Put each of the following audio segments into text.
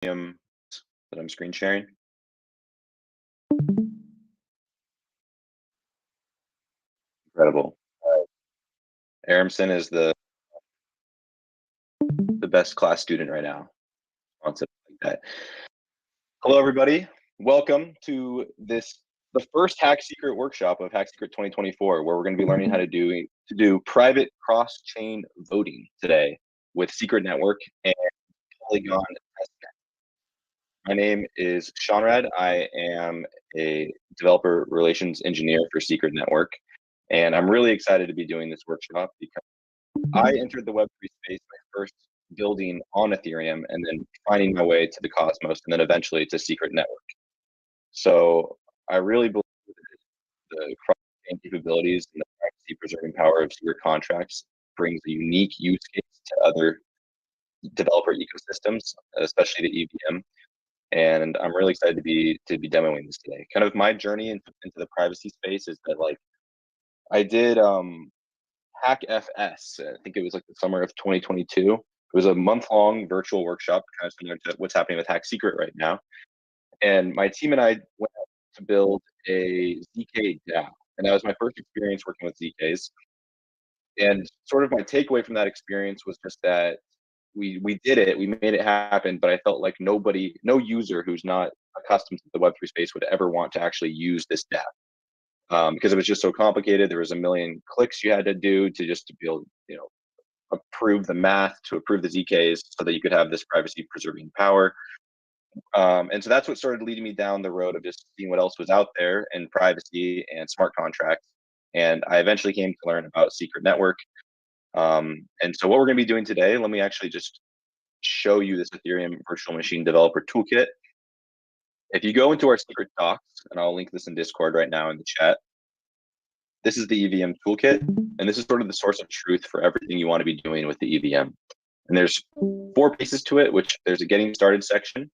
That I'm screen sharing. Incredible. Aramson is the best class student right now. Concept like that. Hello, everybody. Welcome to the first HackSecret workshop of HackSecret 2024, where we're going to be learning how to do private cross-chain voting today with Secret Network and Polygon testnet. My name is Shawnrad. I am a developer relations engineer for Secret Network, and I'm really excited to be doing this workshop because I entered the Web3 space by first building on Ethereum and then finding my way to the Cosmos and then eventually to Secret Network. So I really believe that the cross-chain capabilities and the privacy preserving power of secret contracts brings a unique use case to other developer ecosystems, especially the EVM. And I'm really excited to be demoing this today. Kind of my journey into the privacy space is that, like, I did HackFS. I think it was like the summer of 2022. It was a month-long virtual workshop, kind of similar to what's happening with HackSecret right now. And my team and I went out to build a ZK DAO, and that was my first experience working with ZKs. And sort of my takeaway from that experience was just that we did it, we made it happen, but I felt like no user who's not accustomed to the Web3 space would ever want to actually use this DAO. Because it was just so complicated. There was a million clicks you had to do to be able, approve the math, to approve the ZKs so that you could have this privacy preserving power. And so that's what started leading me down the road of just seeing what else was out there in privacy and smart contracts. And I eventually came to learn about Secret Network. And so what we're going to be doing today, let me actually just show you this Ethereum virtual machine developer toolkit. If you go into our secret docs, and I'll link this in Discord right now in the chat, this is the EVM toolkit, and this is sort of the source of truth for everything you want to be doing with the EVM. And there's 4 pieces to it, which there's a getting started section, and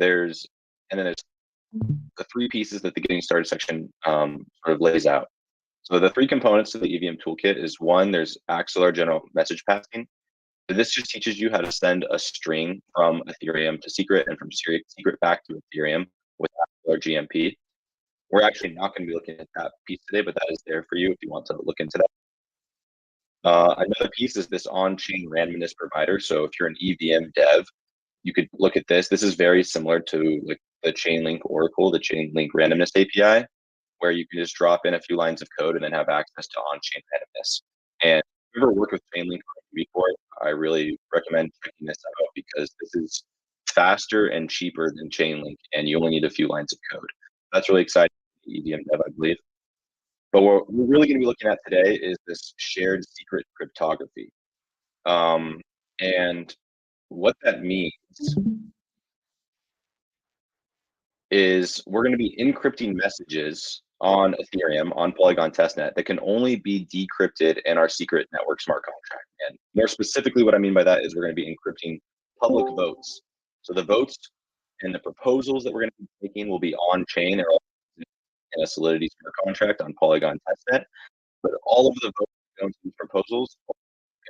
then there's the 3 pieces that the getting started section sort of lays out. So the 3 components to the EVM toolkit is 1, there's Axelar general message passing. So this just teaches you how to send a string from Ethereum to Secret and from Secret back to Ethereum with Axelar GMP. We're actually not going to be looking at that piece today, but that is there for you if you want to look into that. Another piece is this on-chain randomness provider. So if you're an EVM dev, you could look at this. This is very similar to like the Chainlink Oracle, the Chainlink randomness API, where you can just drop in a few lines of code and then have access to on-chain randomness. And if you've ever worked with Chainlink before, I really recommend checking this out because this is faster and cheaper than Chainlink, and you only need a few lines of code. That's really exciting for EVM dev, I believe. But what we're really going to be looking at today is this shared secret cryptography. And what that means is we're going to be encrypting messages on Ethereum, on Polygon testnet, that can only be decrypted in our secret network smart contract. And more specifically, what I mean by that is we're going to be encrypting public votes. So the votes and the proposals that we're going to be taking will be on chain or in a Solidity smart contract on Polygon testnet. But all of the votes going to these proposals are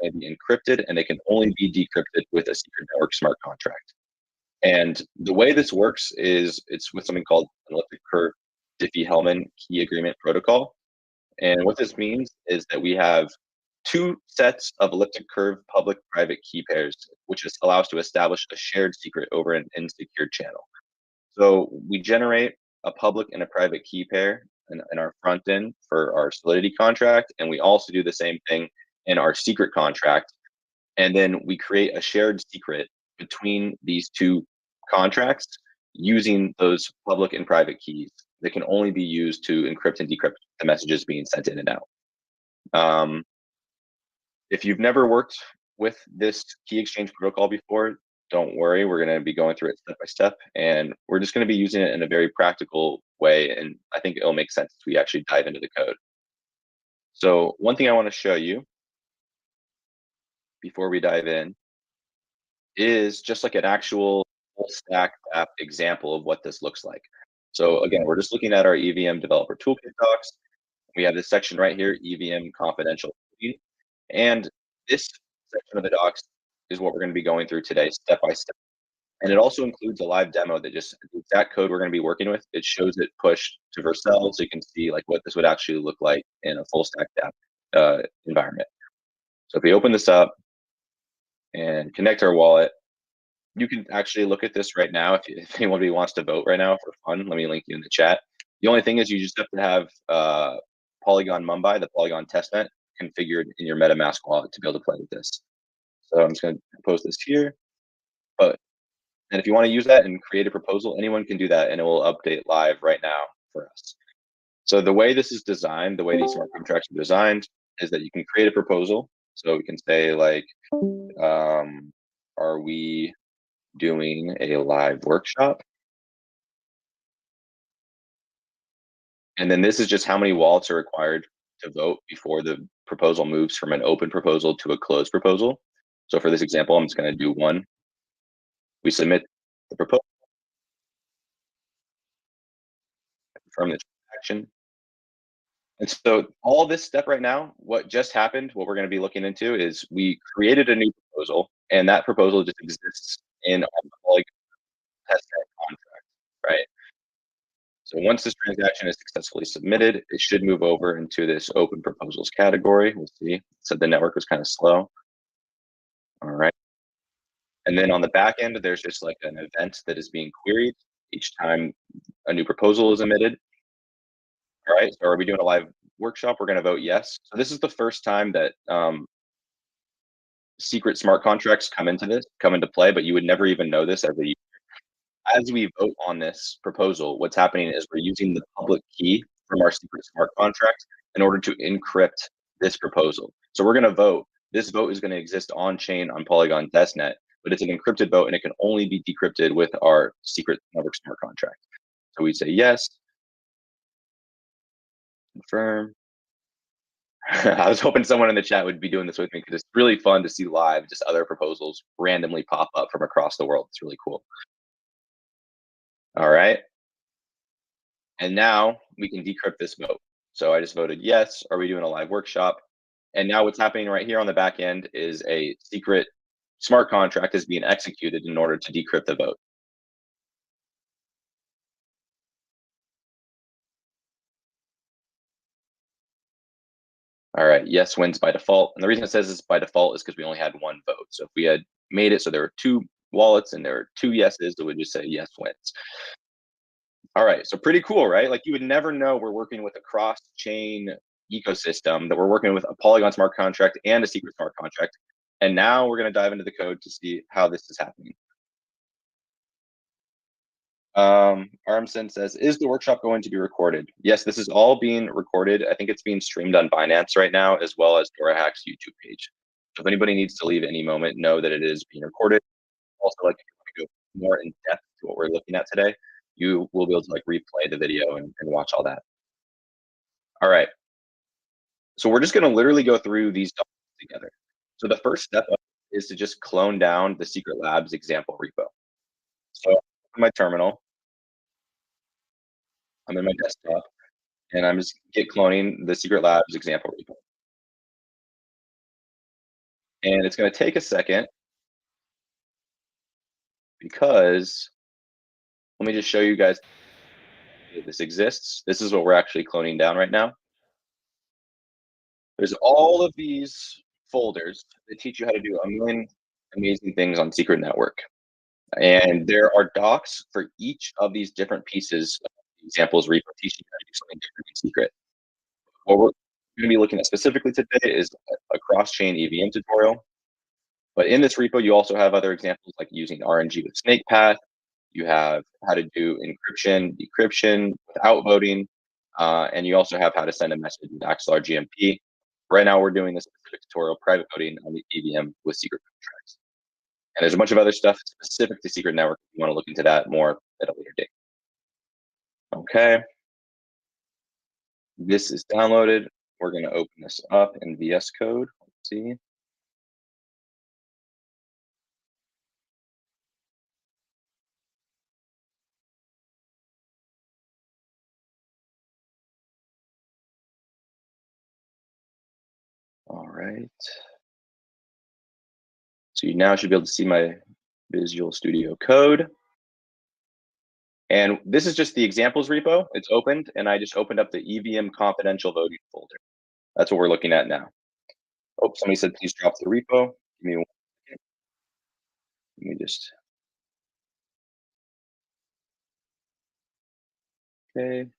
going to be encrypted, and they can only be decrypted with a secret network smart contract. And the way this works is it's with something called an elliptic curve Diffie-Hellman key agreement protocol. And what this means is that we have 2 sets of elliptic curve public-private key pairs, which allows to establish a shared secret over an insecure channel. So we generate a public and a private key pair in our front end for our Solidity contract, and we also do the same thing in our secret contract. And then we create a shared secret between these 2 contracts using those public and private keys that can only be used to encrypt and decrypt the messages being sent in and out. If you've never worked with this key exchange protocol before, don't worry, we're going to be going through it step by step, and we're just going to be using it in a very practical way, and I think it'll make sense if we actually dive into the code. So one thing I want to show you before we dive in is just like an actual full stack app example of what this looks like. So again, we're just looking at our EVM developer toolkit docs. We have this section right here, EVM confidential. And this section of the docs is what we're going to be going through today, step by step. And it also includes a live demo that just the exact code we're going to be working with. It shows it pushed to Vercel, so you can see like what this would actually look like in a full stack app environment. So if we open this up and connect our wallet, you can actually look at this right now if anybody wants to vote right now for fun. Let me link you in the chat. The only thing is you just have to have Polygon Mumbai, the Polygon testnet, configured in your MetaMask wallet to be able to play with this. So I'm just going to post this here. And if you want to use that and create a proposal, anyone can do that, and it will update live right now for us. So the way this is designed, the way these smart contracts are designed, is that you can create a proposal. So we can say like, are we doing a live workshop? And then this is just how many wallets are required to vote before the proposal moves from an open proposal to a closed proposal. So for this example, I'm just going to do one. We submit the proposal, confirm the transaction. And so all this step right now, what just happened, what we're going to be looking into is we created a new proposal, and that proposal just exists in our like testnet contract, right? So once this transaction is successfully submitted, it should move over into this open proposals category. We'll see. So the network was kind of slow. All right. And then on the back end, there's just like an event that is being queried each time a new proposal is emitted. All right. So are we doing a live workshop? We're going to vote yes. So this is the first time that secret smart contracts come into play, but you would never even know this as we vote on this proposal. What's happening is we're using the public key from our secret smart contract in order to encrypt this proposal. So we're going to vote. This vote is going to exist on chain on Polygon testnet, but it's an encrypted vote, and it can only be decrypted with our secret network smart contract. So we say yes, confirm. I was hoping someone in the chat would be doing this with me, because it's really fun to see live just other proposals randomly pop up from across the world. It's really cool. All right. And now we can decrypt this vote. So I just voted yes. Are we doing a live workshop? And now what's happening right here on the back end is a secret smart contract is being executed in order to decrypt the vote. All right, yes wins by default. And the reason it says it's by default is because we only had one vote. So if we had made it so there were two wallets and there were two yeses, it would just say yes wins. All right, so pretty cool, right? Like you would never know we're working with a cross-chain ecosystem, that we're working with a Polygon smart contract and a secret smart contract. And now we're going to dive into the code to see how this is happening. Armson says, is the workshop going to be recorded? Yes, this is all being recorded. I think it's being streamed on Binance right now, as well as DoraHacks YouTube page. So if anybody needs to leave any moment, know that it is being recorded. Also, like if you want to go more in depth to what we're looking at today, you will be able to like replay the video and watch all that. All right. So we're just going to literally go through these documents together. So the first step is to just clone down the Secret Labs example repo. So in my terminal, I'm in my desktop, and I'm just git cloning the Secret Labs example repo. And it's going to take a second, because let me just show you guys that this exists. This is what we're actually cloning down right now. There's all of these folders that teach you how to do a million amazing things on Secret Network. And there are docs for each of these different pieces of the examples repo teaching you how to do something different in Secret. What we're going to be looking at specifically today is a cross-chain EVM tutorial. But in this repo, you also have other examples like using RNG with SnakePath. You have how to do encryption, decryption without voting, and you also have how to send a message with Axelar GMP. Right now, we're doing this specific tutorial, private voting on the EVM with secret contracts. And there's a bunch of other stuff specific to Secret Network if you want to look into that more at a later date. Okay. This is downloaded. We're going to open this up in VS Code. Let's see. All right. So you now should be able to see my Visual Studio Code. And this is just the examples repo. It's opened, and I just opened up the EVM confidential voting folder. That's what we're looking at now. Oh, somebody said, please drop the repo. Give me one second. Let me just, okay.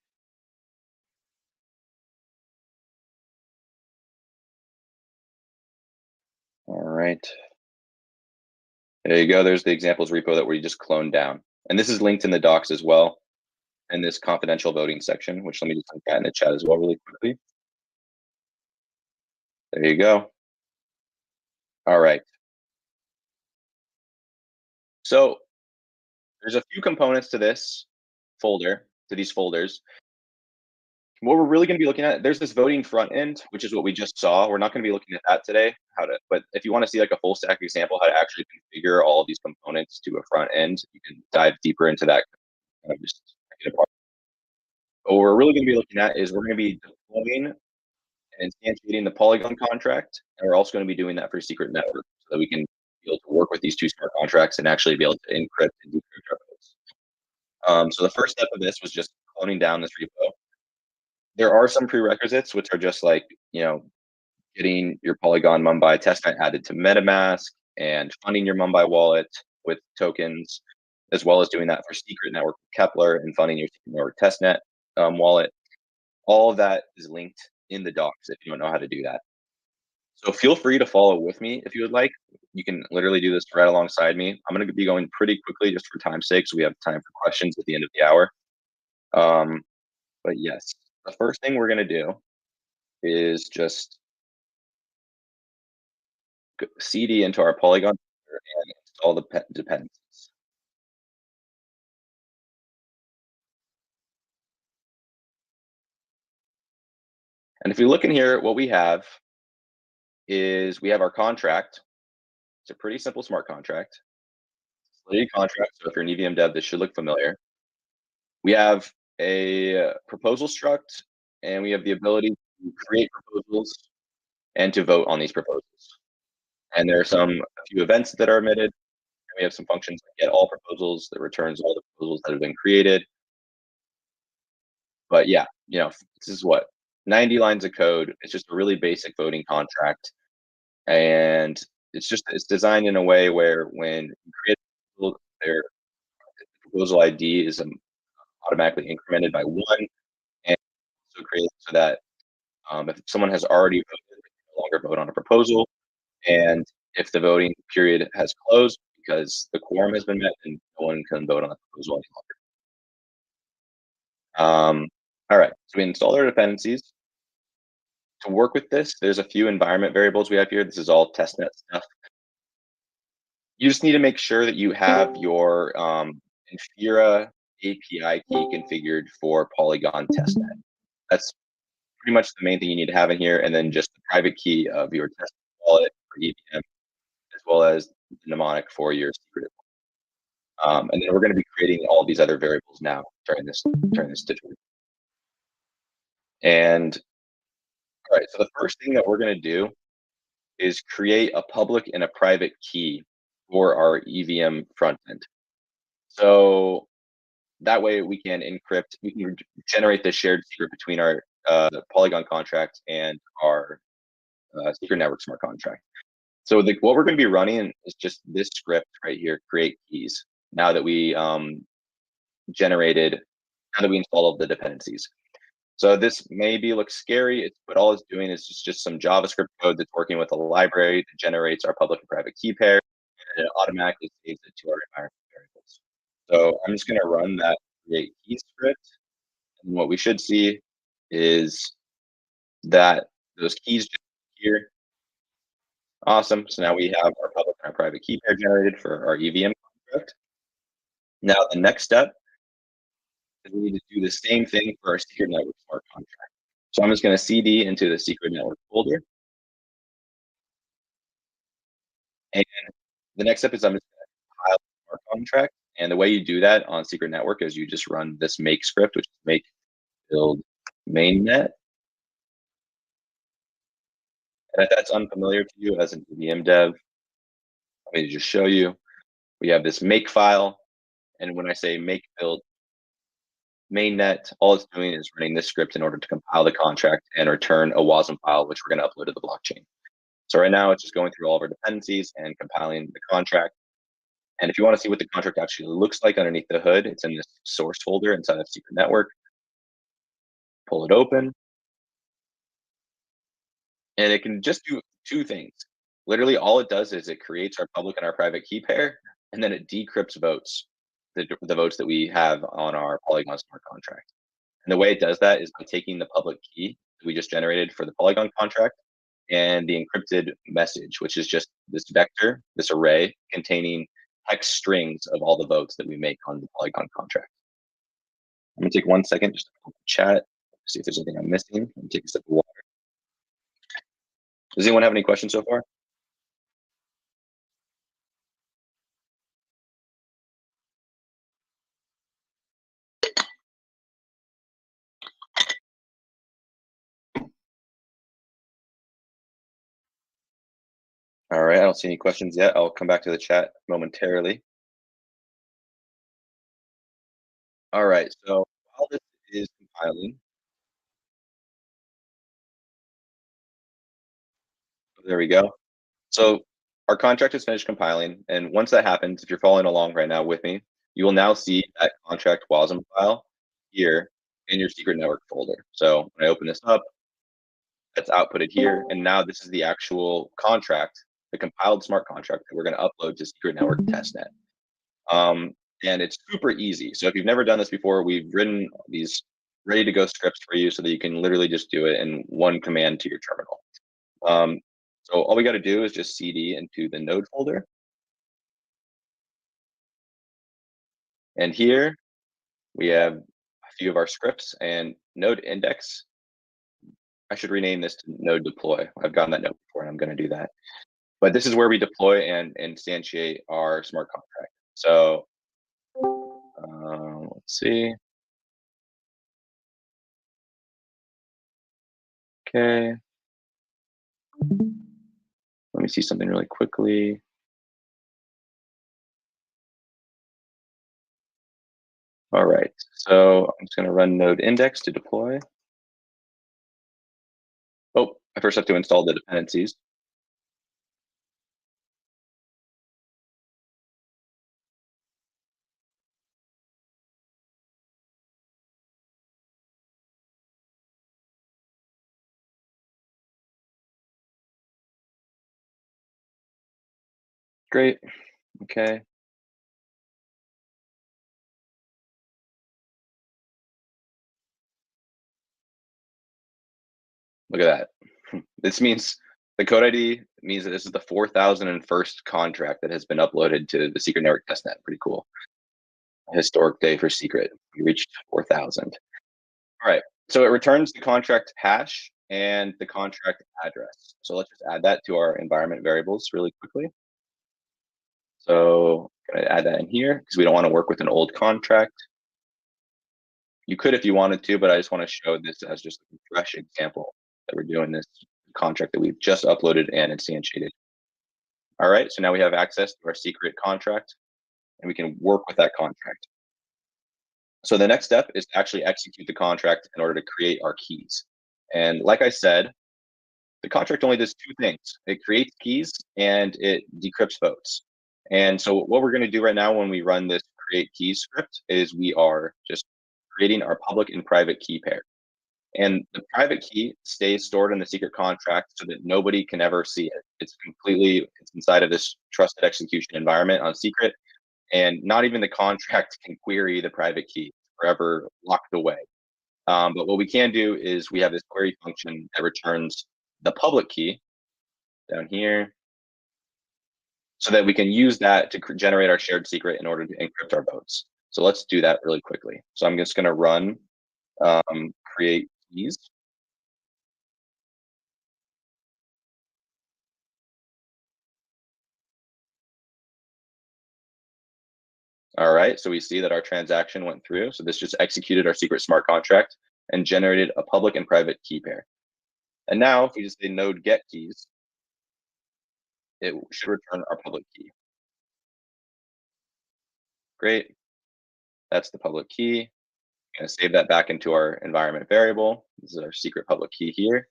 All right. There you go. There's the examples repo that we just cloned down. And this is linked in the docs as well, in this confidential voting section, which let me just link that in the chat as well really quickly. There you go. All right. So there's a few components to this folder, to these folders. What we're really going to be looking at, there's this voting front end, which is what we just saw. We're not going to be looking at that today, but if you want to see like a full stack example, how to actually configure all of these components to a front end, you can dive deeper into that. Kind of just get apart. But what we're really going to be looking at is we're going to be deploying and instantiating the Polygon contract, and we're also going to be doing that for Secret Network so that we can be able to work with these two smart contracts and actually be able to encrypt and decrypt our codes. So the first step of this was just cloning down this repo. There are some prerequisites, which are just like, getting your Polygon Mumbai testnet added to MetaMask and funding your Mumbai wallet with tokens, as well as doing that for Secret Network Kepler and funding your Secret Network testnet wallet. All of that is linked in the docs if you don't know how to do that. So feel free to follow with me if you would like. You can literally do this right alongside me. I'm going to be going pretty quickly just for time's sake, so we have time for questions at the end of the hour. But yes, the first thing we're going to do is just cd into our Polygon and install the dependencies. And if you look in here, what we have is we have our contract. It's a pretty simple smart contract. Solidity contract. So if you're an EVM dev, this should look familiar. We have a proposal struct, and we have the ability to create proposals and to vote on these proposals. And there are a few events that are emitted. And we have some functions that get all proposals, that returns all the proposals that have been created. But yeah, this is what 90 lines of code. It's just a really basic voting contract, and it's designed in a way where when you create a proposal, their proposal ID is automatically incremented by 1, and also created so that if someone has already voted, they can no longer vote on a proposal, and if the voting period has closed because the quorum has been met, then no one can vote on the proposal any longer. All right, so we installed our dependencies. To work with this, there's a few environment variables we have here. This is all testnet stuff. You just need to make sure that you have your Infura API key configured for Polygon testnet. That's pretty much the main thing you need to have in here, and then just the private key of your test wallet for EVM, as well as the mnemonic for your secret. And then we're going to be creating all these other variables now during this tutorial. And all right, so the first thing that we're going to do is create a public and a private key for our EVM front end. So that way we can encrypt, we can generate the shared secret between our Polygon contract and our Secret Network smart contract. So what we're going to be running is just this script right here, create keys, now that we installed the dependencies. So this maybe looks scary, but all it's doing is just some JavaScript code that's working with a library that generates our public and private key pair, and it automatically saves it to our environment variables. So I'm just going to run that create key script, and what we should see is that those keys just here. Awesome. So now we have our public and our private key pair generated for our EVM contract. Now the next step is we need to do the same thing for our Secret Network smart contract. So I'm just going to cd into the Secret Network folder. And the next step is I'm just going to compile the smart contract. And the way you do that on Secret Network is you just run this make script, which is make build mainnet. And if that's unfamiliar to you as an EVM dev, let me just show you. We have this make file, and when I say make build mainnet, all it's doing is running this script in order to compile the contract and return a WASM file, which we're going to upload to the blockchain. So right now it's just going through all of our dependencies and compiling the contract. And if you want to see what the contract actually looks like underneath the hood, it's in this source folder inside of Secret Network. Pull it open, and it can just do two things. Literally, all it does is it creates our public and our private key pair, and then it decrypts votes, the votes that we have on our Polygon smart contract. And the way it does that is by taking the public key that we just generated for the Polygon contract and the encrypted message, which is just this vector, this array containing hex strings of all the votes that we make on the Polygon contract. I'm gonna take 1 second just to chat, see if there's anything I'm missing. I'm gonna take a sip of water. Does anyone have any questions so far? All right, I don't see any questions yet. I'll come back to the chat momentarily. All right, so while this is compiling, there we go. So our contract is finished compiling, and once that happens, if you're following along right now with me, you will now see that contract WASM file here in your secret network folder. So when I open this up, that's outputted here, and now this is the actual contract, the compiled smart contract that we're going to upload to Secret Network testnet. And it's super easy. So if you've never done this before, we've written these ready to go scripts for you so that you can literally just do it in one command to your terminal. So all we got to do is just cd into the node folder. And here we have a few of our scripts and node index. I should rename this to node deploy. I've gotten that note before and I'm going to do that. But this is where we deploy and instantiate our smart contract. So let's see. Okay. Let me see something really quickly. All right, so I'm just going to run node index to deploy. Oh, I first have to install the dependencies. Great. Okay. Look at that. This means the code ID means that this is the 4001st contract that has been uploaded to the Secret Network testnet. Pretty cool. A historic day for Secret. We reached 4,000. All right. So it returns the contract hash and the contract address. So let's just add that to our environment variables really quickly. So I'm gonna add that in here because we don't want to work with an old contract. You could if you wanted to, but I just want to show this as just a fresh example that we're doing this contract that we've just uploaded and instantiated. All right, so now we have access to our secret contract and we can work with that contract. So the next step is to actually execute the contract in order to create our keys. And like I said, the contract only does two things. It creates keys and it decrypts votes. And so what we're going to do right now when we run this create keys script is we are just creating our public and private key pair. And the private key stays stored in the secret contract so that nobody can ever see it. It's inside of this trusted execution environment on secret, and not even the contract can query the private key. It's forever locked away. But what we can do is we have this query function that returns the public key down here so that we can use that to generate our shared secret in order to encrypt our votes. So let's do that really quickly. So I'm just going to run create keys. All right, so we see that our transaction went through. So this just executed our secret smart contract and generated a public and private key pair. And now if we just say node get keys, it should return our public key. Great. That's the public key. I'm gonna save that back into our environment variable. This is our secret public key here.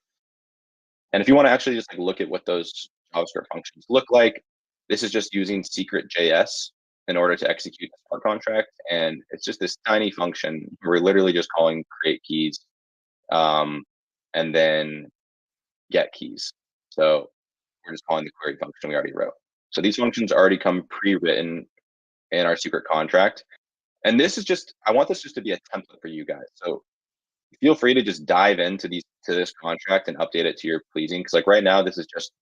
And if you want to actually just like look at what those JavaScript functions look like, this is just using secret.js in order to execute the smart contract. And it's just this tiny function. We're literally just calling create keys and then get keys. So we're just calling the query function we already wrote. So these functions already come pre-written in our secret contract. And this is just, I want this just to be a template for you guys. So feel free to just dive into this contract and update it to your pleasing. Because like right now, this is just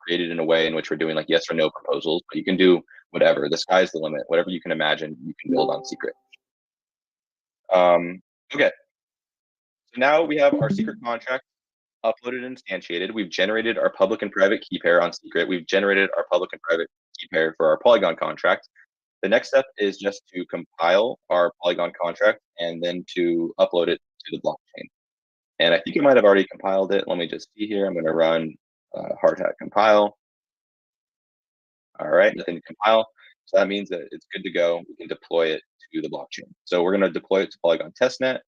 created in a way in which we're doing like yes or no proposals, but you can do whatever. The sky's the limit. Whatever you can imagine, you can build on secret. Okay. So now we have our secret contract uploaded and instantiated. We've generated our public and private key pair on secret. We've generated our public and private key pair for our Polygon contract. The next step is just to compile our Polygon contract and then to upload it to the blockchain. And I think it might have already compiled it. Let me just see here. I'm going to run hardhat compile. All right, nothing to compile. So that means that it's good to go. We can deploy it to the blockchain. So we're going to deploy it to Polygon testnet.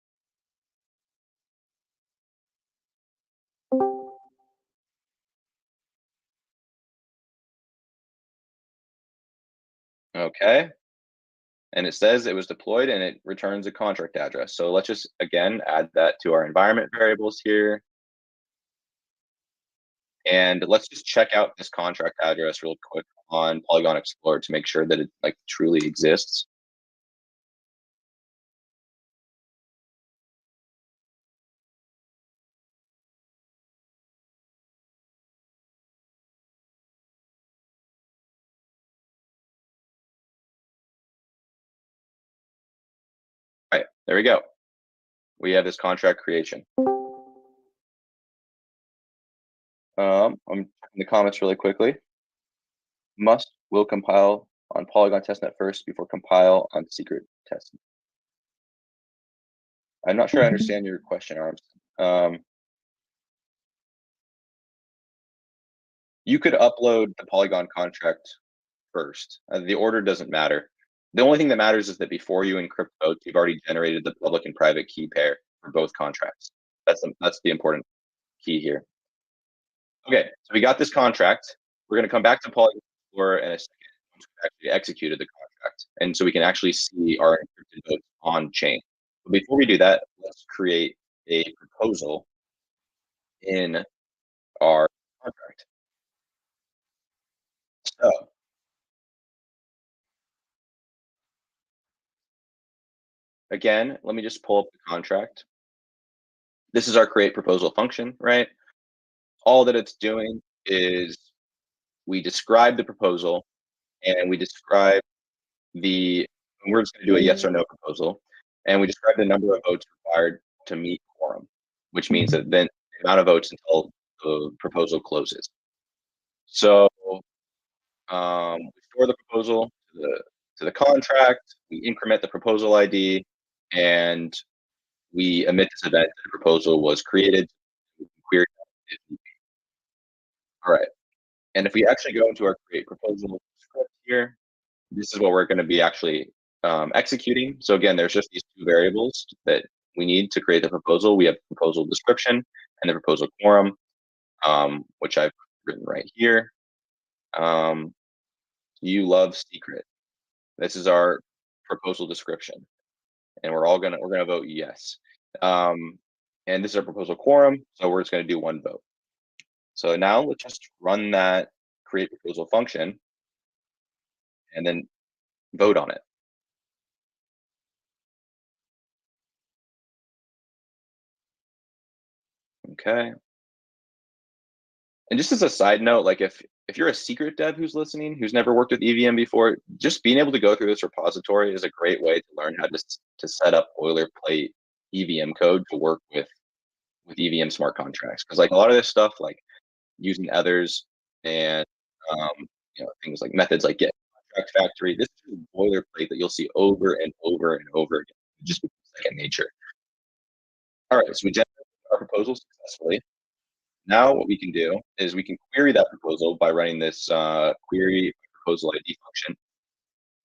Okay. And it says it was deployed and it returns a contract address. So let's just, again, add that to our environment variables here. And let's just check out this contract address real quick on Polygon Explorer to make sure that it like truly exists. All right, there we go. We have this contract creation. I'm checking the comments really quickly. Will compile on Polygon testnet first before compile on secret testnet. I'm not sure I understand your question, Arms. You could upload the Polygon contract first. The order doesn't matter. The only thing that matters is that before you encrypt both, you've already generated the public and private key pair for both contracts. That's the important key here. Okay, so we got this contract. We're going to come back to Polygon Explorer in a second once we've actually executed the contract, and so we can actually see our encrypted votes on chain. But before we do that, let's create a proposal in our contract. So again, let me just pull up the contract. This is our create proposal function, right? All that it's doing is we describe the proposal and we describe we're just going to do a yes or no proposal, and we describe the number of votes required to meet quorum, which means that then the amount of votes until the proposal closes. So we store the proposal to the contract, we increment the proposal ID, and we emit this event that the proposal was created. Query. All right. And if we actually go into our create proposal script here, this is what we're going to be actually executing. So again, there's just these two variables that we need to create the proposal. We have the proposal description and the proposal quorum, which I've written right here. You love secret. This is our proposal description, and we're gonna vote yes. And this is our proposal quorum, so we're just gonna do one vote. So now let's just run that create proposal function and then vote on it. Okay. And just as a side note, like if you're a secret dev who's listening, who's never worked with EVM before, just being able to go through this repository is a great way to learn how to set up boilerplate EVM code to work with EVM smart contracts. Because like a lot of this stuff, like using others and things like methods like get contract factory, this is boilerplate that you'll see over and over and over again, just with second nature. All right, so we generated our proposal successfully. Now what we can do is we can query that proposal by running this query proposal ID function.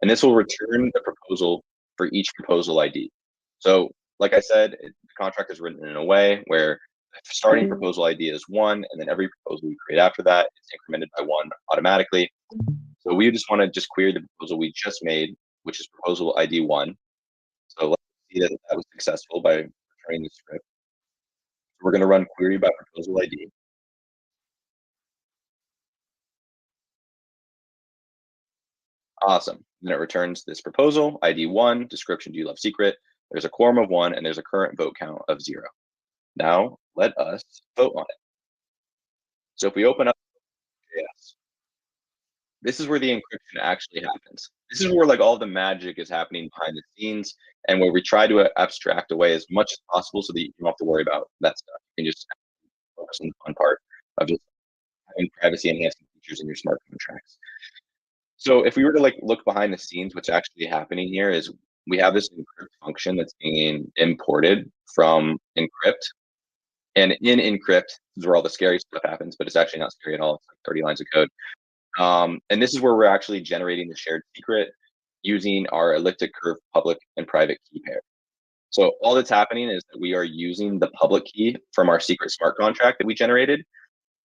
And this will return the proposal for each proposal ID. So like I said, the contract is written in a way where the starting proposal ID is 1, and then every proposal we create after that is incremented by 1 automatically. So we just want to just query the proposal we just made, which is proposal ID 1. So let's see that that was successful by returning the script. So we're going to run query by proposal ID. Awesome. Then it returns this proposal, ID 1, description, do you love secret? There's a quorum of 1, and there's a current vote count of 0. Now let us vote on it. So if we open up JS, this is where the encryption actually happens. This is where like all the magic is happening behind the scenes, and where we try to abstract away as much as possible so that you don't have to worry about that stuff. You can just focus on the fun part of just having privacy enhancing features in your smart contracts. So if we were to like look behind the scenes, what's actually happening here is we have this encrypt function that's being imported from encrypt. And in encrypt is where all the scary stuff happens, but it's actually not scary at all. It's like 30 lines of code. And this is where we're actually generating the shared secret using our elliptic curve public and private key pair. So all that's happening is that we are using the public key from our secret smart contract that we generated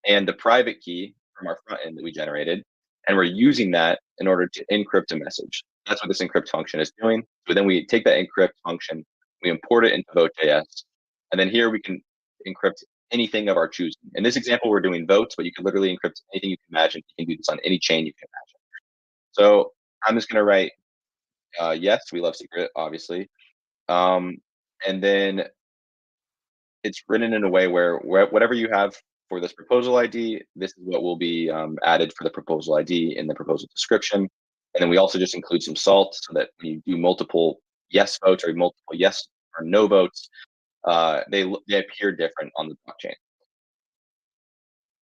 and the private key from our front end that we generated. And we're using that in order to encrypt a message. That's what this encrypt function is doing. So then we take that encrypt function, we import it into Vote.js, and then here we can encrypt anything of our choosing. In this example, we're doing votes, but you can literally encrypt anything you can imagine. You can do this on any chain you can imagine. So I'm just going to write, yes, we love secret, obviously. And then it's written in a way where whatever you have for this proposal ID, this is what will be added for the proposal ID in the proposal description. And then we also just include some salt so that when you do multiple yes votes or multiple yes or no votes, they appear different on the blockchain.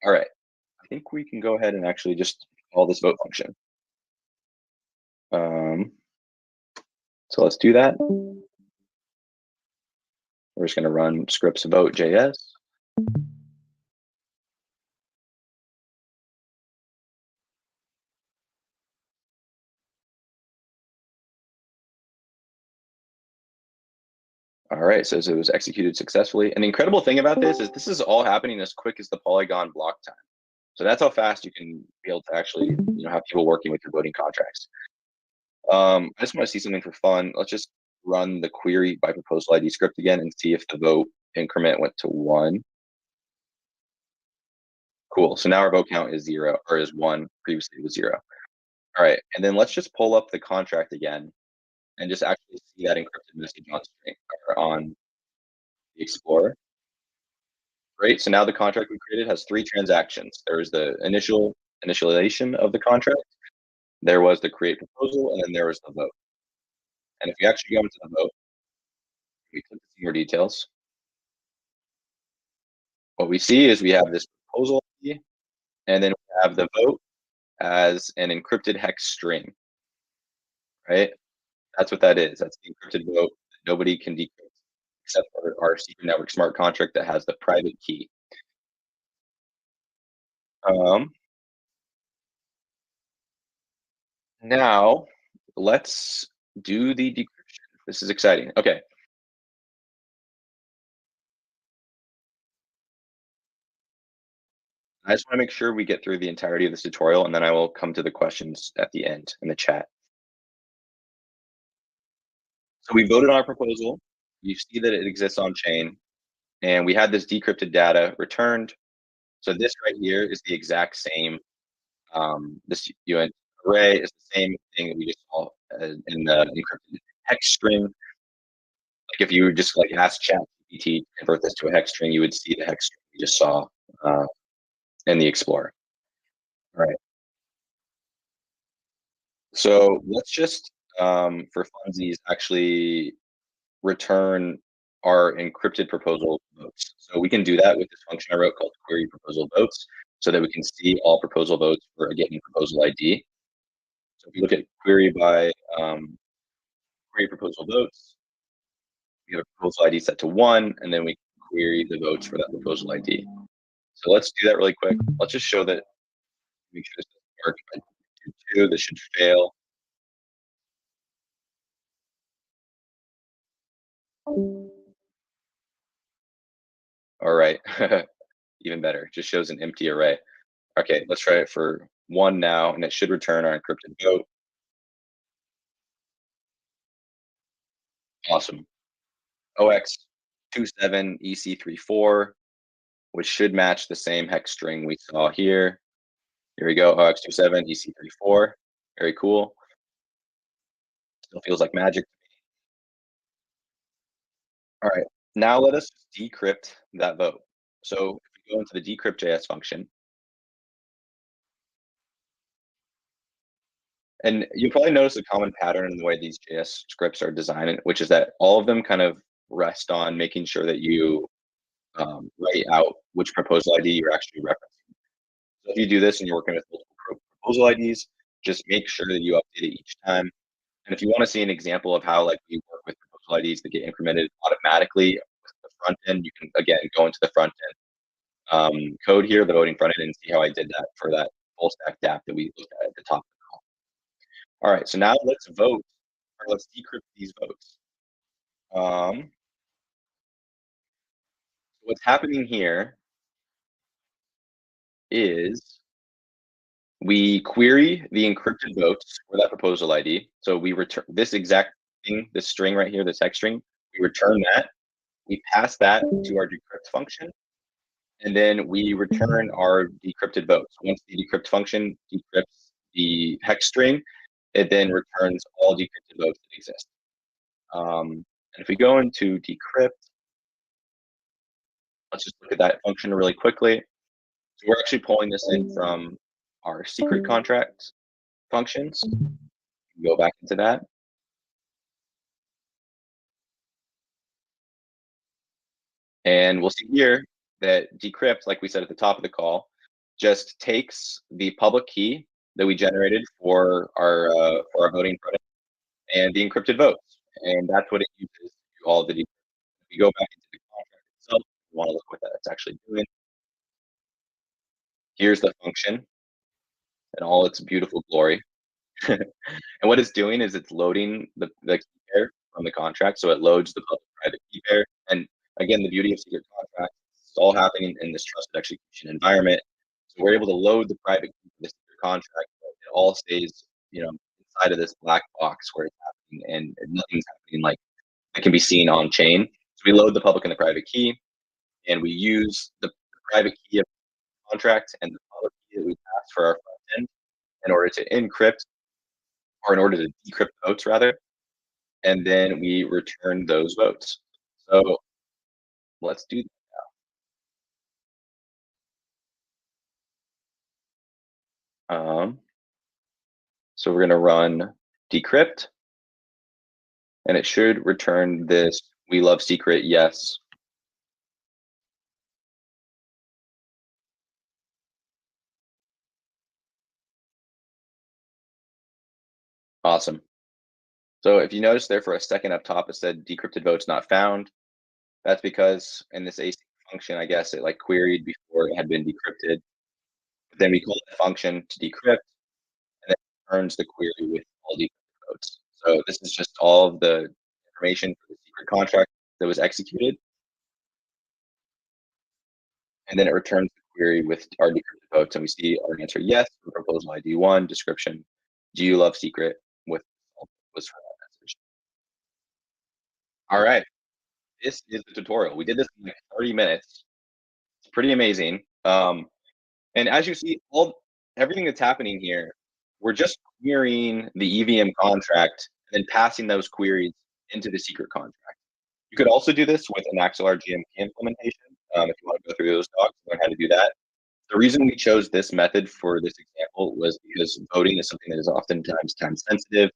All right, I think we can go ahead and actually just call this vote function. So let's do that. We're just going to run scripts vote.js. All right, so it was executed successfully. And the incredible thing about this is all happening as quick as the Polygon block time. So that's how fast you can be able to actually, have people working with your voting contracts. I just want to see something for fun. Let's just run the query by proposal ID script again and see if the vote increment went to 1. Cool. So now our vote count is 0 or is 1. Previously it was 0. All right, and then let's just pull up the contract again and just actually see that encrypted message on screen or on the Explorer. Great. So now the contract we created has 3 transactions. There was the initialization of the contract, there was the create proposal, and then there was the vote. And if you actually go into the vote, we click to see more details. What we see is we have this proposal ID, and then we have the vote as an encrypted hex string, right? That's what that is. That's the encrypted vote that nobody can decrypt except for our secret network smart contract that has the private key. Now let's do the decryption. This is exciting. Okay. I just want to make sure we get through the entirety of this tutorial, and then I will come to the questions at the end in the chat. So we voted on our proposal. You see that it exists on chain, and we had this decrypted data returned. So this right here is the exact same. This UN array is the same thing that we just saw in the encrypted hex string. Like if you just like ask ChatGPT to convert this to a hex string, you would see the hex string we just saw in the Explorer. All right. So let's just, for funsies, actually return our encrypted proposal votes. So we can do that with this function I wrote called query proposal votes, so that we can see all proposal votes for a given proposal ID. So if you look at query by query proposal votes, we have a proposal ID set to 1, and then we query the votes for that proposal ID. So let's do that really quick. Let's just show that. Make sure this doesn't work. If I do 2, this should fail. All right. Even better. Just shows an empty array. Okay, let's try it for one now, and it should return our encrypted vote. Awesome. OX27EC34, which should match the same hex string we saw here. Here we go, OX27EC34. Very cool. Still feels like magic. All right, now let us decrypt that vote. So if we go into the decrypt.js function, and you'll probably notice a common pattern in the way these JS scripts are designed, which is that all of them kind of rest on making sure that you write out which proposal ID you're actually referencing. So if you do this and you're working with multiple proposal IDs, just make sure that you update it each time. And if you want to see an example of how like we work with proposal IDs that get incremented automatically with the front end, you can again go into the front end code here, the voting front end, and see how I did that for that full stack DApp that we looked at the top of the call. All right, so now let's vote, or let's decrypt these votes. What's happening here is we query the encrypted votes for that proposal ID. So we return this exact thing, this string right here, this hex string. We return that. We pass that to our decrypt function, and then we return our decrypted votes. Once the decrypt function decrypts the hex string, it then returns all decrypted votes that exist. And if we go into decrypt, let's just look at that function really quickly. So we're actually pulling this in from our secret contract functions. Go back into that. And we'll see here that decrypt, like we said at the top of the call, just takes the public key that we generated for our voting product and the encrypted votes, and that's what it uses to do all the decrypt. If we go back into the contract itself, we want to look what that's actually doing. Here's the function in all its beautiful glory. And what it's doing is it's loading the key pair from the contract. So it loads the public private key pair. And again, the beauty of secret contracts is all happening in this trusted execution environment. So we're able to load the private key for the secret contract, but it all stays, inside of this black box where it's happening, and nothing's happening like it can be seen on chain. So we load the public and the private key, and we use the private key of the contract and the public key that we pass for our front end in order to encrypt, or in order to decrypt votes rather, and then we return those votes. So let's do that. So we're going to run decrypt, and it should return this "we love secret, yes." Awesome. So if you notice there for a second up top, it said decrypted votes not found. That's because in this async function, I guess it like queried before it had been decrypted. But then we call the function to decrypt, and it returns the query with all decrypted votes. So this is just all of the information for the secret contract that was executed, and then it returns the query with our decrypted votes, and we see our answer yes for proposal ID 1, description, do you love secret, with was for that message. All right, this is the tutorial. We did this in like 30 minutes. It's pretty amazing. And as you see, everything that's happening here, we're just querying the EVM contract and then passing those queries into the secret contract. You could also do this with an Axelar GMP implementation. If you want to go through those docs, learn how to do that. The reason we chose this method for this example was because voting is something that is oftentimes time sensitive.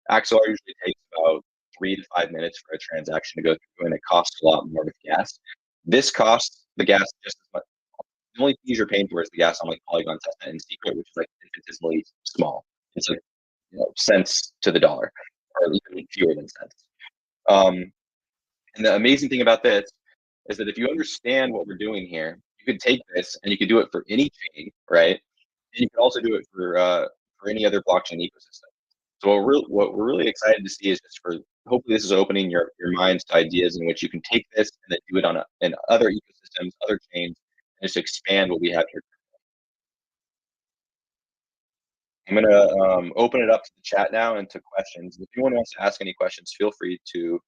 Axelar usually takes about 3 to 5 minutes for a transaction to go through, and it costs a lot more with gas. This costs the gas just as much. The only fees you're paying for is the gas on like Polygon, testnet, and secret, which is like infinitesimally small. It's like cents to the dollar, or even fewer than cents. And the amazing thing about this is that if you understand what we're doing here, you could take this and you could do it for any chain, right? And you can also do it for any other blockchain ecosystem. So what we're really excited to see is just for hopefully this is opening your minds to ideas in which you can take this and then do it in other ecosystems, other chains, and just expand what we have here. I'm gonna open it up to the chat now and to questions. If anyone wants to ask any questions, feel free to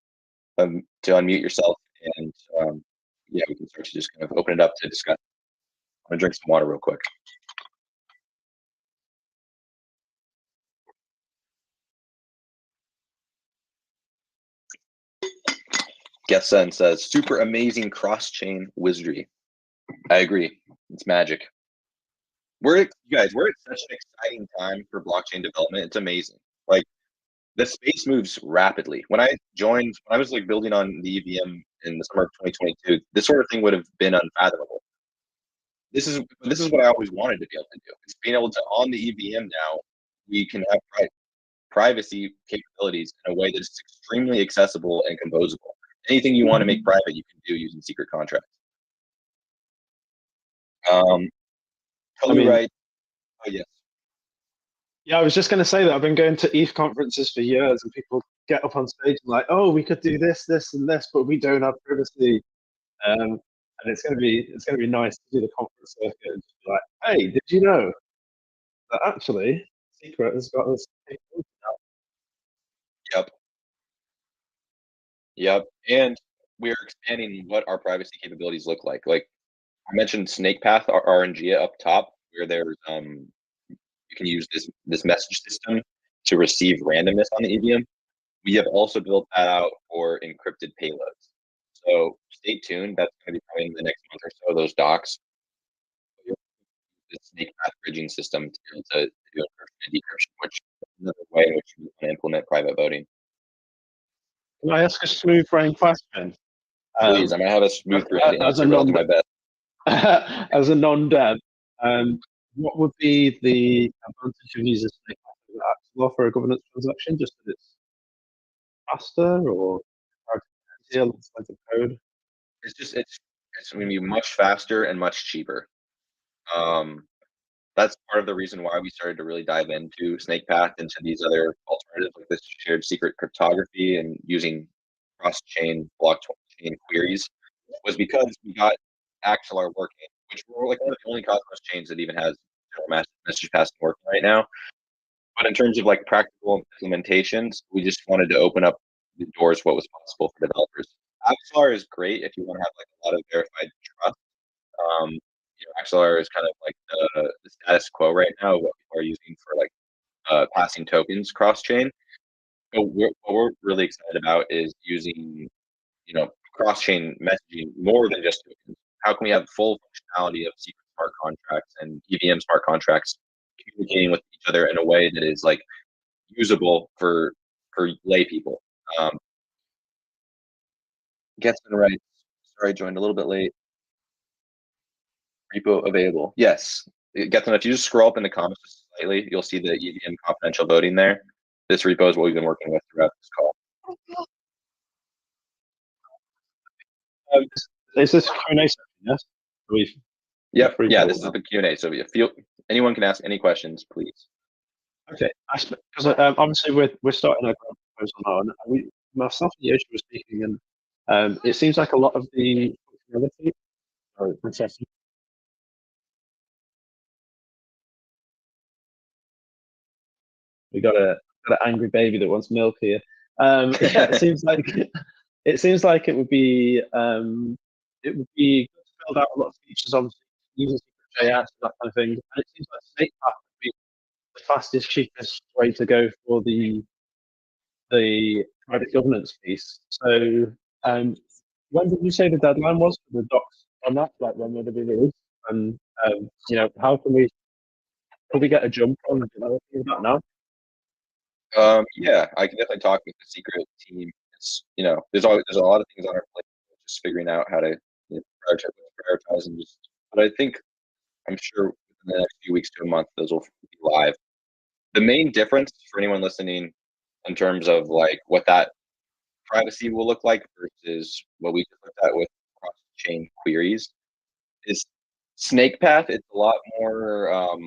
unmute yourself and yeah, we can start to just kind of open it up to discuss. I'm gonna drink some water real quick. Getsen says, super amazing cross-chain wizardry. I agree. It's magic. You guys, we're at such an exciting time for blockchain development. It's amazing. Like, the space moves rapidly. When I was like building on the EVM in the summer of 2022, this sort of thing would have been unfathomable. This is what I always wanted to be able to do. It's being able to, on the EVM now, we can have privacy capabilities in a way that is extremely accessible and composable. Anything you want to make private, you can do using secret contracts. Totally right. Oh, yes. Yeah, I was just going to say that I've been going to ETH conferences for years, and people get up on stage and like, "Oh, we could do this, this, and this, but we don't have privacy." And it's going to be nice to do the conference circuit and just be like, "Hey, did you know that actually Secret has got this capability now?" Yep. Yep. And we're expanding what our privacy capabilities look like. Like I mentioned SnakePath, our RNG up top, where there's you can use this message system to receive randomness on the EVM. We have also built that out for encrypted payloads. So stay tuned. That's going to be coming in the next month or so. Those docs, the SnakePath bridging system to be able to do encryption and decryption, which is another way in which you can implement private voting. Can I ask a smooth brain question? Please, I'm gonna have a smooth brain answer, but I'll do my best. As a non-dev, what would be the advantage of using SnakePath for a governance transaction? Just that it's faster or easier, less lines of code? It's going to be much faster and much cheaper. That's part of the reason why we started to really dive into SnakePath, into these other alternatives like this shared secret cryptography and using cross-chain blockchain queries, was because we got Axelar working, which we're like one of the only Cosmos chains that even has message passing working right now. But in terms of like practical implementations, we just wanted to open up the doors what was possible for developers. Axelar is great if you want to have like a lot of verified trust. Axelar is kind of like the status quo right now, what people are using for like passing tokens cross-chain. But what we're really excited about is using, cross-chain messaging more than just tokens. How can we have full functionality of secret smart contracts and EVM smart contracts communicating with each other in a way that is like usable for lay people? Getson right. Sorry, I joined a little bit late. Repo available. Yes. Getson, if you just scroll up in the comments slightly, you'll see the EVM confidential voting there. This repo is what we've been working with throughout this call. Is this Q&A session? Yes. Yep. Yeah, this is the Q&A. So if anyone can ask any questions, please. Okay. Because obviously we're starting our proposal now, and myself and Yoshi were speaking, and it seems like a lot of the functionality. Sorry, processing. We got an angry baby that wants milk here. Yeah, it seems like it would be good to build out a lot of features on using JS, that kind of thing. And it seems like SnakePath would be the fastest, cheapest way to go for the private governance piece. So, when did you say the deadline was for the docs on that? Like, when would it be released? And how can we get a jump on developing that now? Yeah, I can definitely talk with the secret team. It's there's a lot of things on our plate, just figuring out how to prioritize and just. But I think I'm sure within the next few weeks to a month, those will be live. The main difference for anyone listening in terms of like what that privacy will look like versus what we just looked at with cross-chain queries is SnakePath. It's a lot more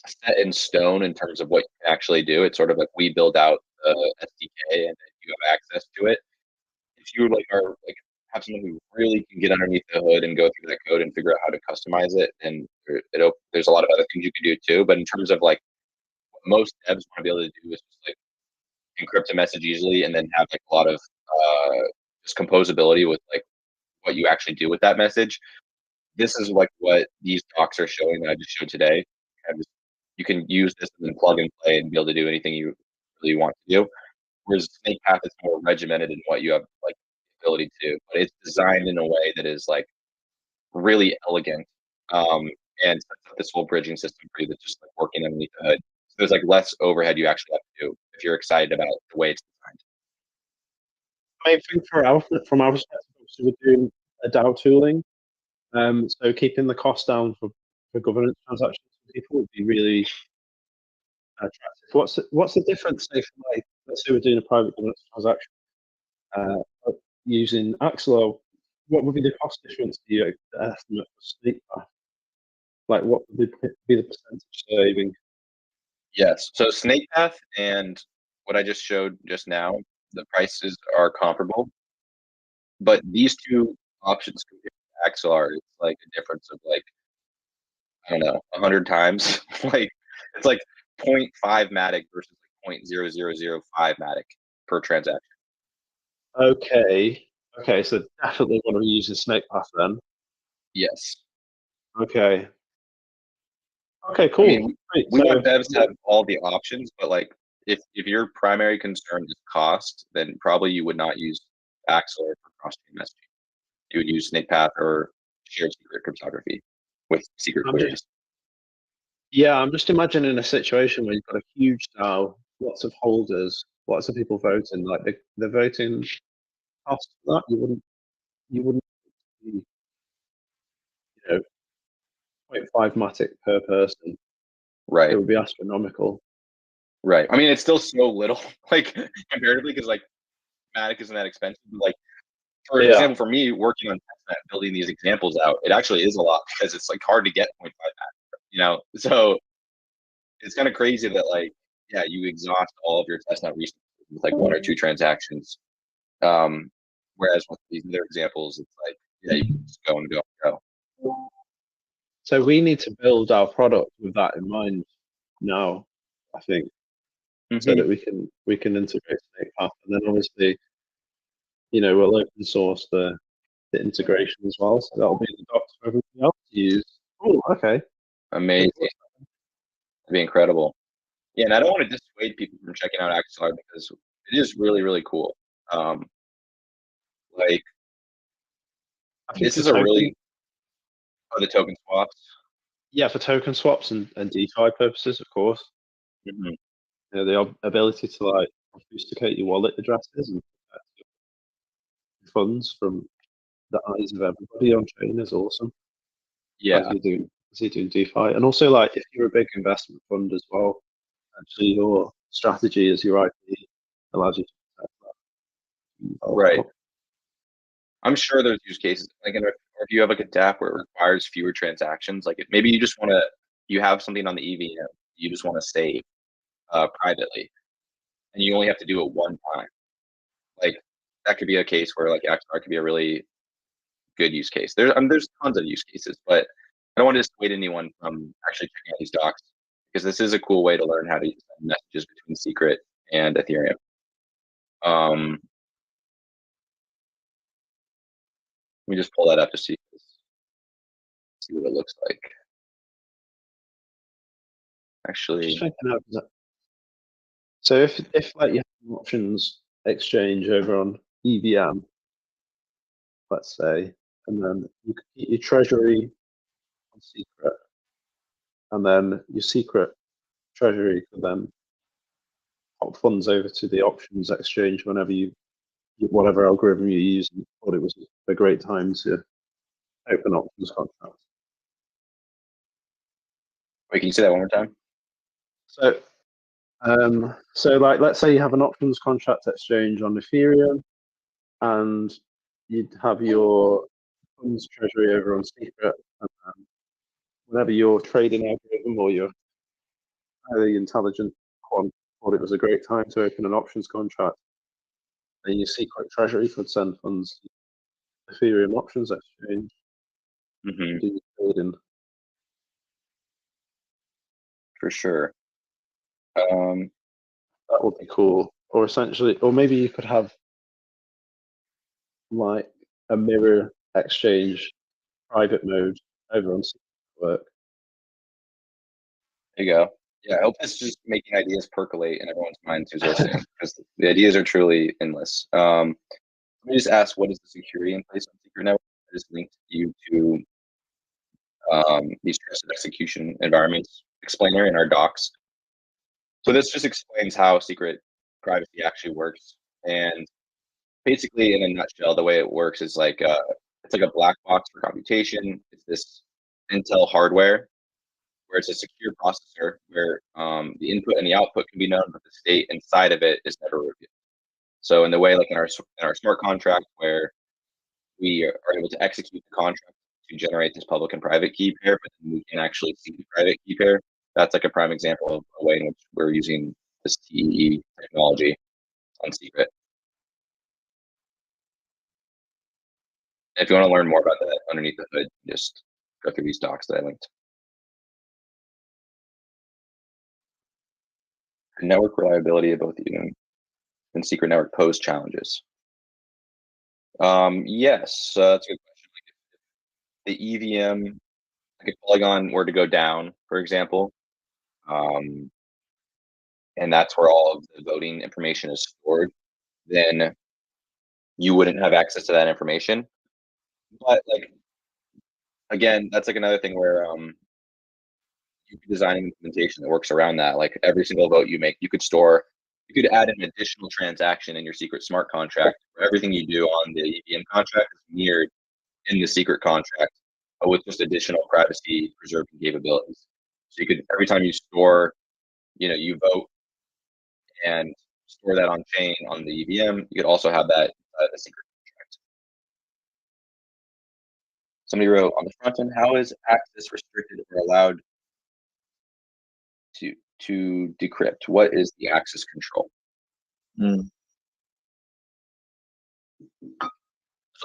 set in stone in terms of what you can actually do. It's sort of like we build out the SDK and you have access to it. If you like are like have someone who really can get underneath the hood and go through that code and figure out how to customize it, and there's a lot of other things you can do too. But in terms of like what most devs want to be able to do is just like encrypt a message easily and then have like a lot of just composability with like what you actually do with that message. This is like what these docs are showing that I just showed today. You can use this and then plug and play and be able to do anything you really want to do. Whereas Snake Path is more regimented in what you have like the ability to do, but it's designed in a way that is like really elegant, and sets up this whole bridging system for you that's just like working underneath the hood. So there's like less overhead you actually have to do if you're excited about the way it's designed. Main thing from our perspective, obviously we're doing a DAO tooling, so keeping the cost down for governance transactions for people would be really attractive. What's the difference, say, for like, let's say we're doing a private governance transaction using Axelo, what would be the cost difference do you estimate for Snake Path? Like, what would be the percentage saving? Yes. So Snake Path and what I just showed just now, the prices are comparable, but these two options compared to Axelar, it's like a difference of like, I don't know, 100 times. Like it's like 0.5 Matic versus like 0.0005 Matic per transaction. Okay. Okay, so definitely want to be using Snake Path then. Yes. Okay. Okay, cool. I mean, we want devs to have all the options, but like if your primary concern is cost, then probably you would not use Axelar for cross-chain messaging. You would use Snake Path or shared secret cryptography with secret queries. Yeah, I'm just imagining a situation where you've got a huge DAO, lots of holders, lots of people voting. Like the voting cost for that, you wouldn't be, 0.5 Matic per person. Right. It would be astronomical. Right. I mean, it's still so little, like comparatively, because like Matic isn't that expensive. Like for example, for me working on testnet, building these examples out, it actually is a lot because it's like hard to get 0.5 Matic. So it's kind of crazy that like you exhaust all of your testnet resources with like one or two transactions. Whereas with these other examples, it's like you can just go and go and go. So we need to build our product with that in mind now, I think, so that we can integrate Snake Path, and then obviously, we'll open source the integration as well. So that'll be the docs for everybody else to use. Oh, okay. Amazing. It'd be incredible. Yeah, and I don't want to dissuade people from checking out Axelar because it is really, really cool. Like this is a really the token swaps. Yeah, for token swaps and DeFi purposes, of course. The ability to like obfuscate your wallet addresses and funds from the eyes of everybody on chain is awesome. Yeah, as you're doing DeFi, and also like if you're a big investment fund as well, actually your strategy as your IP allows you to protect that. Right. I'm sure there's use cases like, or if you have like a DApp where it requires fewer transactions, like maybe you just want to, you have something on the EVM, you just want to save privately, and you only have to do it one time. Like that could be a case where like Axelar could be a really good use case. There's tons of use cases, but I don't want to dissuade anyone from actually checking out these docs because this is a cool way to learn how to use messages between Secret and Ethereum. Let me just pull that up to see what it looks like. Actually, so if like you have an options exchange over on EVM, let's say, and then you can keep your treasury on Secret, and then your Secret treasury can then pop funds over to the options exchange whenever whatever algorithm you're using. Thought it was a great time to open options contracts. wait, can you say that one more time? So like, let's say you have an options contract exchange on Ethereum, and you'd have your funds treasury over on Secret, and whenever your trading algorithm or your highly intelligent quant thought it was a great time to open an options contract, a secret treasury could send funds to Ethereum options exchange. Hmm. Do trading. For sure. That would be cool. Or essentially, or maybe you could have like a mirror exchange private mode over on Secret Network. There you go. Yeah, I hope this is just making ideas percolate in everyone's minds who's listening, because the ideas are truly endless. Let me just ask, what is the security in place on Secret Network? I just linked you to these trusted execution environments explainer in our docs. So this just explains how secret privacy actually works. And basically, in a nutshell, the way it works is like it's like a black box for computation. It's this Intel hardware where it's a secure processor where the input and the output can be known, but the state inside of it is never revealed. So in the way, like in our smart contract, where we are able to execute the contract to generate this public and private key pair, but then we can actually see the private key pair. That's like a prime example of a way in which we're using this TEE technology on Secret. If you want to learn more about that underneath the hood, just go through these docs that I linked. Network reliability of both Ethereum and Secret Network pose challenges. Yes, that's a good question. Like if the EVM, like if Polygon were to go down, for example, and that's where all of the voting information is stored, then you wouldn't have access to that information. But like again, that's like another thing where you could design an implementation that works around that. Like every single vote you make, you could add an additional transaction in your secret smart contract where everything you do on the EVM contract is mirrored in the secret contract, but with just additional privacy preserving capabilities. So you could, every time you store, you vote and store that on chain on the EVM, you could also have that the secret contract. Somebody wrote on the front end, how is access restricted or allowed to decrypt? What is the access control? So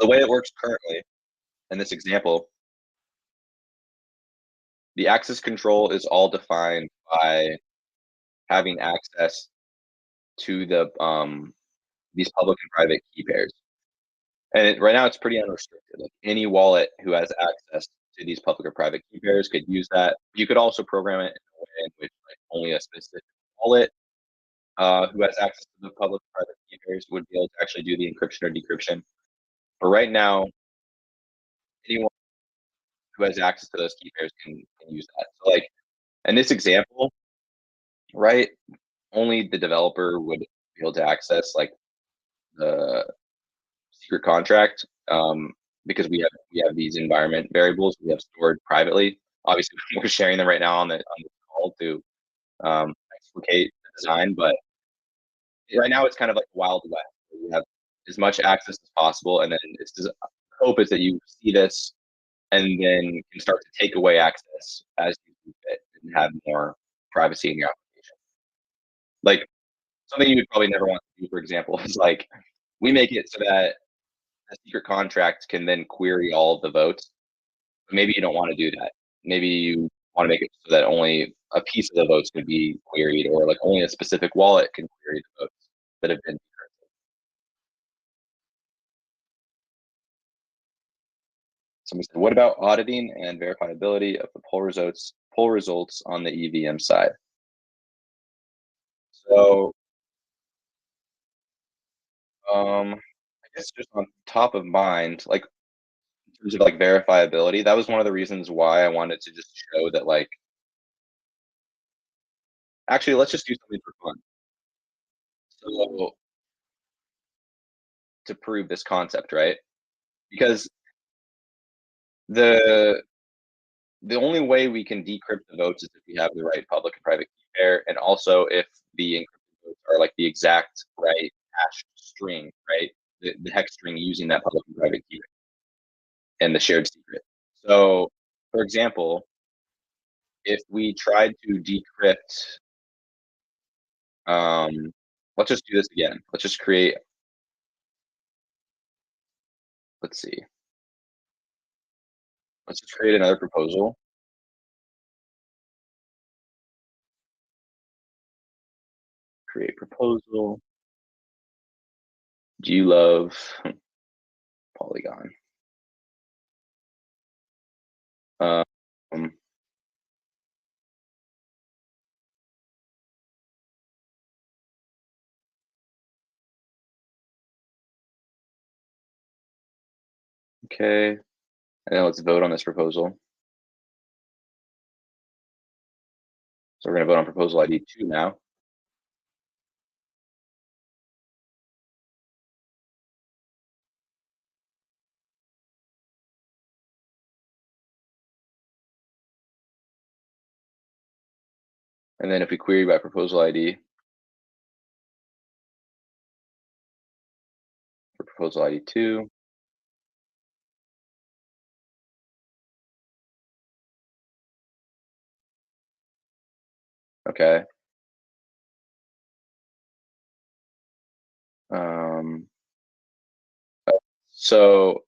the way it works currently in this example, the access control is all defined by having access to the these public and private key pairs. And right now it's pretty unrestricted. Like any wallet who has access to these public or private key pairs could use that. You could also program it in a way in which like only a specific wallet who has access to the public or private key pairs would be able to actually do the encryption or decryption. But right now, anyone who has access to those key pairs can use that. So like in this example, right, only the developer would be able to access like the secret contract because we have these environment variables we have stored privately. Obviously, we're sharing them right now on the call to explicate the design, but right now it's kind of like Wild West. We have as much access as possible, and then it's the hope is that you see this and then can start to take away access as you see fit and have more privacy in your application. Like something you would probably never want to do, for example, is like we make it so that a secret contract can then query all of the votes. But maybe you don't want to do that. Maybe you want to make it so that only a piece of the votes can be queried, or like only a specific wallet can query the votes that have been decrypted. Somebody said, what about auditing and verifiability of the poll results on the EVM side? So I guess just on top of mind, like in terms of like verifiability, that was one of the reasons why I wanted to just show that like actually let's just do something for fun. So to prove this concept, right? Because the the only way we can decrypt the votes is if we have the right public and private key pair, and also if the encrypted votes are like the exact right hash string, right? The hex string using that public and private key and the shared secret. So, for example, if we tried to decrypt, let's just do this again. Let's just create let's see. Let's just create another proposal. Create proposal. Do you love Polygon? Um, okay, and then let's vote on this proposal. So we're going to vote on proposal ID 2 now. And then if we query by proposal ID, for proposal ID 2, okay. So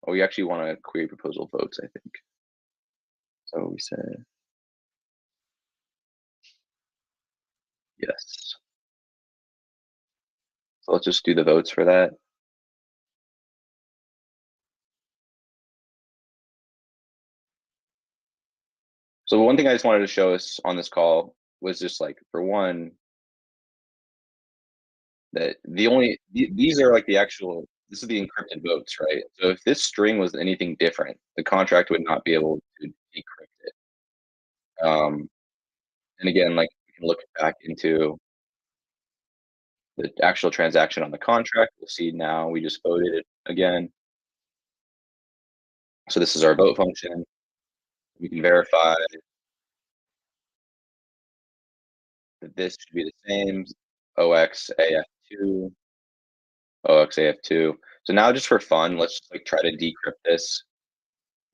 we actually want to query proposal votes, I think. So we say yes. So let's just do the votes for that. So one thing I just wanted to show us on this call was just like, for one, that these are like the actual, this is the encrypted votes, right? So if this string was anything different, the contract would not be able to decrypt it. And again, like we can look back into the actual transaction on the contract. We'll see now we just voted it again. So this is our vote function. We can verify that this should be the same, OXAF2, OXAF2. So now just for fun, let's just like try to decrypt this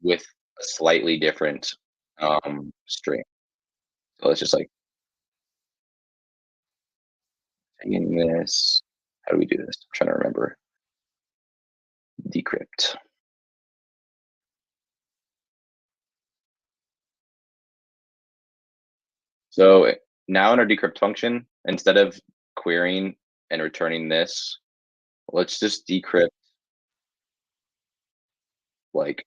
with a slightly different string. So let's just like taking this. How do we do this? I'm trying to remember. Decrypt. So now in our decrypt function, instead of querying and returning this, let's just decrypt like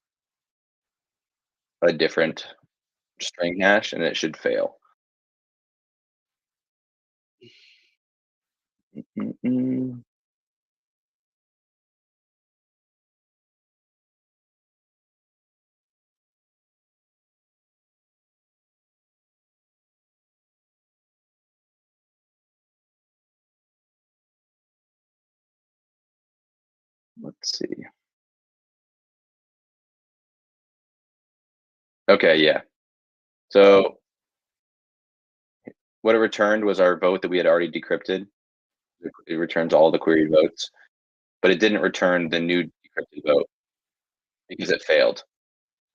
a different string hash and it should fail. Let's see. Okay, yeah. So what it returned was our vote that we had already decrypted. It returns all the queried votes, but it didn't return the new decrypted vote because it failed.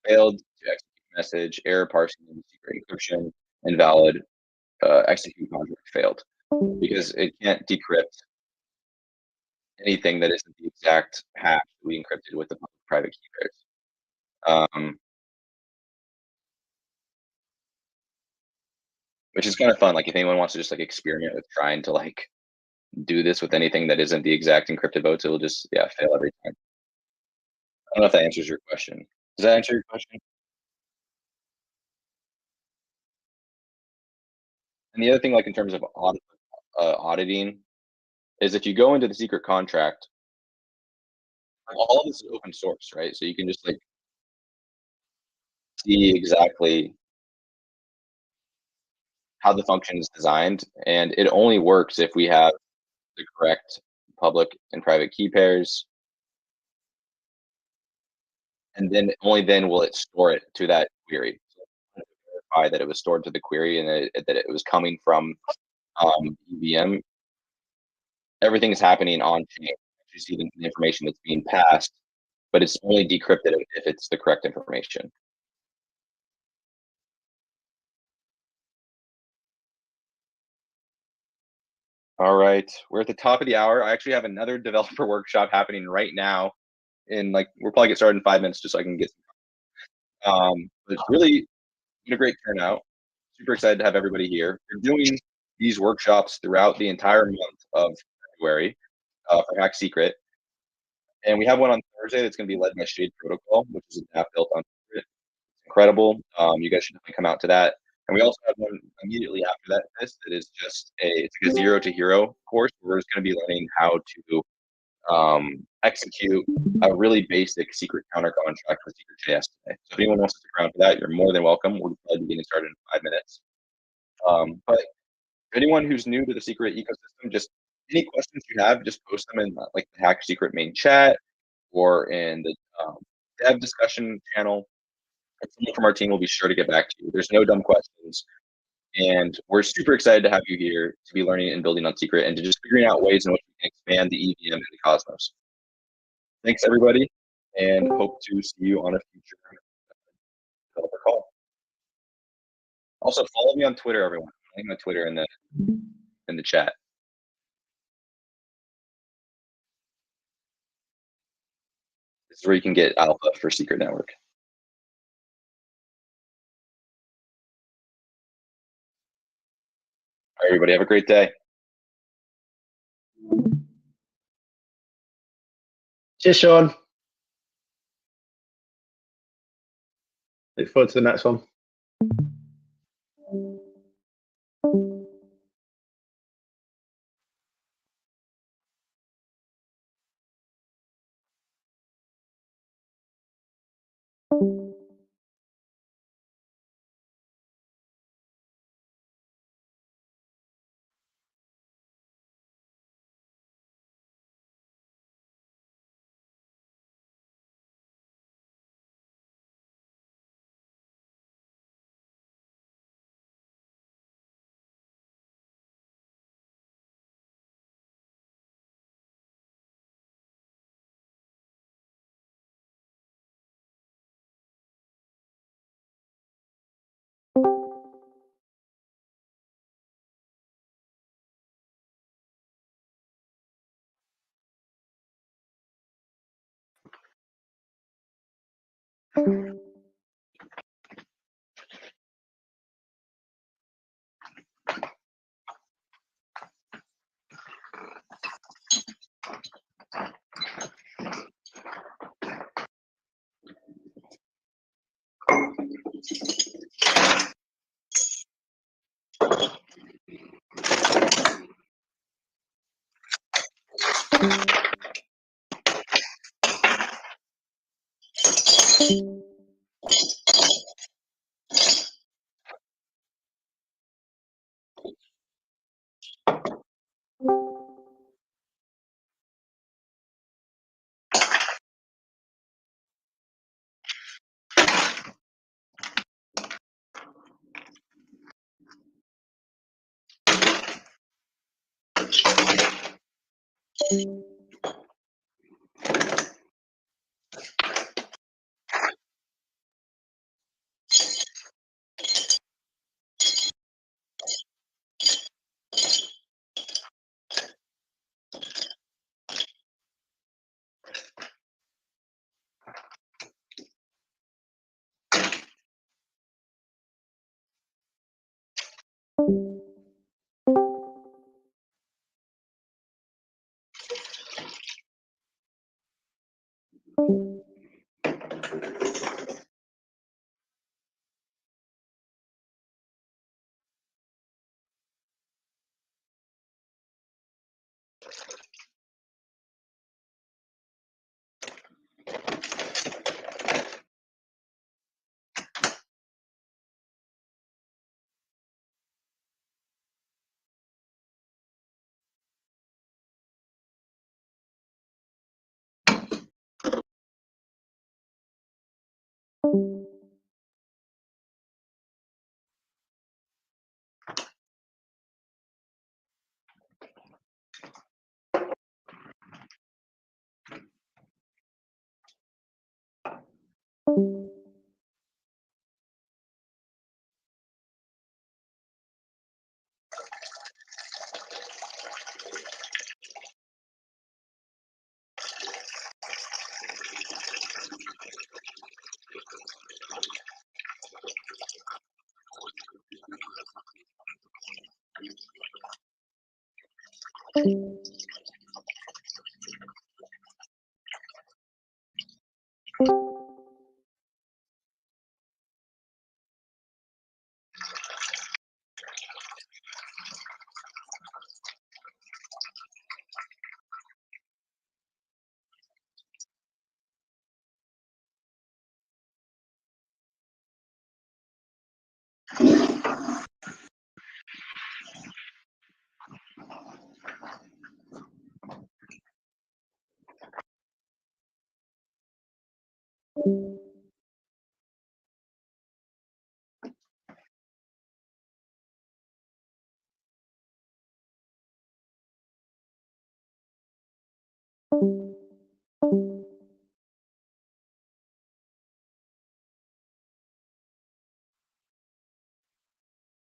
Failed to execute message, error parsing, secret encryption, invalid, execute contract failed. Because it can't decrypt anything that isn't the exact hash we encrypted with the private key pairs. Which is kind of fun. Like if anyone wants to just like experiment with trying to like do this with anything that isn't the exact encrypted votes, it will just fail every time. I don't know if that answers your question. Does that answer your question? And the other thing, like in terms of auditing, is if you go into the secret contract, all of this is open source, right? So you can just like see exactly how the function is designed, and it only works if we have the correct public and private key pairs, and then only then will it store it to that query. So verify that it was stored to the query and that it was coming from EVM. Everything is happening on chain. You see the information that's being passed, but it's only decrypted if it's the correct information. All right, we're at the top of the hour. I actually have another developer workshop happening right now. in like, we'll probably get started in 5 minutes just so I can get but it's really been a great turnout. Super excited to have everybody here. We're doing these workshops throughout the entire month of February for HackSecret. And we have one on Thursday that's going to be led by Shade Protocol, which is an app built on Secret. It's incredible. You guys should definitely come out to that. And we also have one immediately after that. This that is just it's like a 0 to hero course. Where we're just going to be learning how to execute a really basic secret counter contract with Secret.js today. So if anyone wants to stick around for that, you're more than welcome. We'll probably be getting started in 5 minutes. But for anyone who's new to the Secret ecosystem, just any questions you have, just post them in like the HackSecret main chat or in the dev discussion channel. And someone from our team will be sure to get back to you. There's no dumb questions. And we're super excited to have you here to be learning and building on Secret and to just figuring out ways in which we can expand the EVM and the Cosmos. Thanks, everybody, and hope to see you on a future developer call. Also, follow me on Twitter, everyone. I'm on Twitter in the chat. This is where you can get alpha for Secret Network. All right, everybody, have a great day. Cheers, Sean. Look forward to the next one.